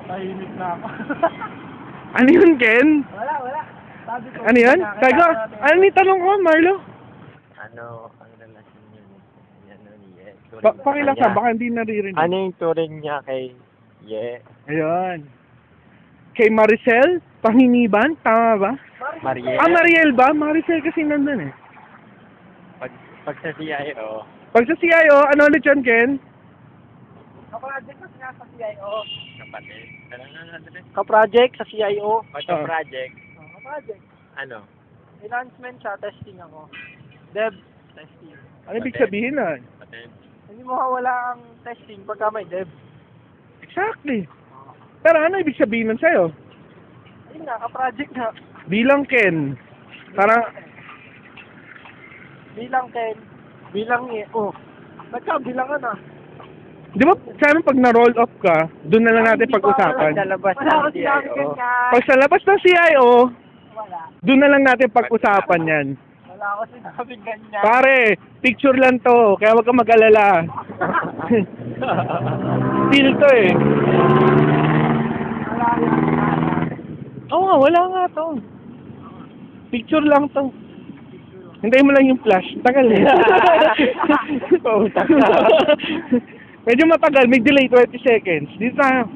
Tahimik na ako. Ano yun, Ken? Wala. Sabi ko. Ano yun? Sago, ano yung tanong ko, Marlo? Ano ang relasyon niyo ni ano ni Ye? Pakilasa, baka hindi naririnig. Ano yung turing niya kay Ye? Ayun. Kay Maricel? Panginiban? Tama ba? Mariel? Ah, Mariel ba? Maricel kasi nandun eh. Pag sa CIO, Pag sa CIO, ano ulit yun, Ken? Ka-project kasi nga sa CIO. kapatid. Ano? Ka-project sa CIO. Pag sa project, Ka-project. ano? Enhancement siya, testing ako. Dev, testing. Ano ibig sabihin nun? Kapatid. Hindi mo mawala ang testing pagka may dev. Exactly. Pero ano ibig sabihin nun sa'yo? Ayun nga, ka-project nga. Bilang Ken, parang, Bilang Ken, bilang nagkabilangan ah. di ba sabi pag na-roll off ka, doon na lang natin pag-usapan. Lalabas Wala ng ko sinabi CIO. ganyan. Pag sa labas ng CIO, Wala. doon na lang natin pag-usapan yan. Wala ko sinabi ganyan. Pare, picture lang to, kaya wag kang mag-alala. Still to eh. Wala yan. Oo nga, wala nga to. Picture lang to. Hintayin mo lang yung flash. Tagal eh. Oo, tagal. Medyo matagal, may delay 20 seconds. Dito tayo.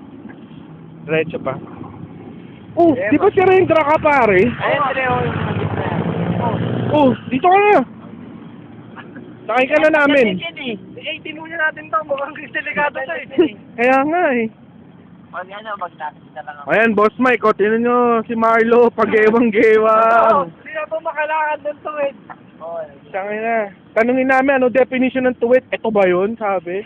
Diretso pa. Oh, di ba si Rendra ka pare? Ayun, Treo, yung gitna. Oh, dito ka na. Sakay ka na namin. Eh, tinunya natin to. Mukhang delikado to eh. Kaya nga eh. Pag ano, magtakita lang ako. Ayan, Boss Mike, o, tinan nyo si Marlo, pag-ewang-gewang. Hindi na to makalakad ng tuwid. Oo. Sangin na. Tanungin namin, ano definition ng tuwit? Ito ba yun? Sabi.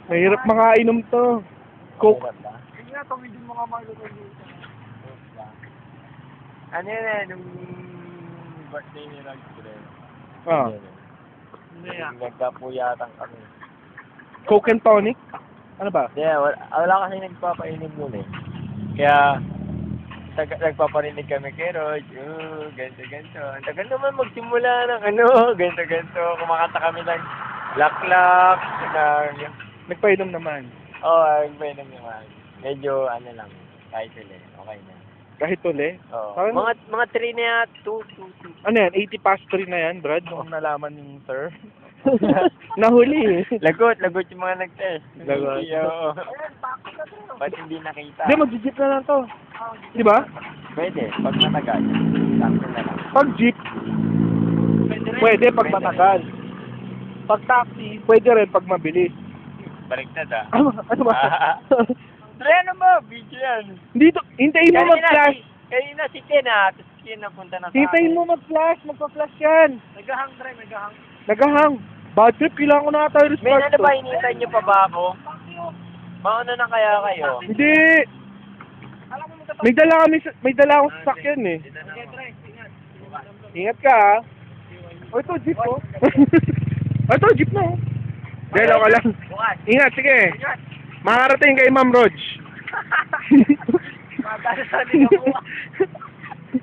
Mahirap makainom to. Coke. Hindi nga, tumidin mo nga mga luto dito. Ano yun eh, nung birthday ni Rag Ah, nagkapuyatan kami. Coke and tonic? Ano ba? Yeah, wala kasi nagpapainom nun eh. Kaya, nagpaparinig kami kay Rog, ganito. Ang tagal naman magsimula ng ganito. Kumakanta kami ng laklak, Nagpainom naman. nagpainom naman. Medyo, lang, kahit sila, okay na. Kahit uli. Oo. Parang- Mga 3 na yan, 2. Ano yan? 80 past 3 na yan, Brad? Kung nalaman yung sir. Nahuli eh. Lagot yung mga nag-test. Lagot. Oo. Ba't hindi nakita? Hindi, mag-jeep na lang to. Di ba? Pwede, pag matagal. Sakto na lang. Pag jeep, pwede pag matagal. Pag taxi, pwede rin pag mabilis. Baliktad ah. Ano ba? Tre, ano mo? Video yan. Dito, hintayin mo mag-flash. Kanina si Ken ah. Tapos Ken napunta na sa Hintayin mo mag-flash. Magpa-flash yan. Nagahang, Dre, nagahang. Nagahang. Bad trip, kailangan ko na tayo May respect ano ba, hinihintay niyo pa ba ako? Mauna na kaya kayo? Hindi. Alam mo mo May dala akong sasakyan eh. Okay, Dre, ingat. Ingat ka ah. O ito, jeep oh. O ito, jeep na oh. Delo ka lang. Bukas. Ingat, sige. Ingat. Makarating kay Ma'am Rog. Madali sa ligaw.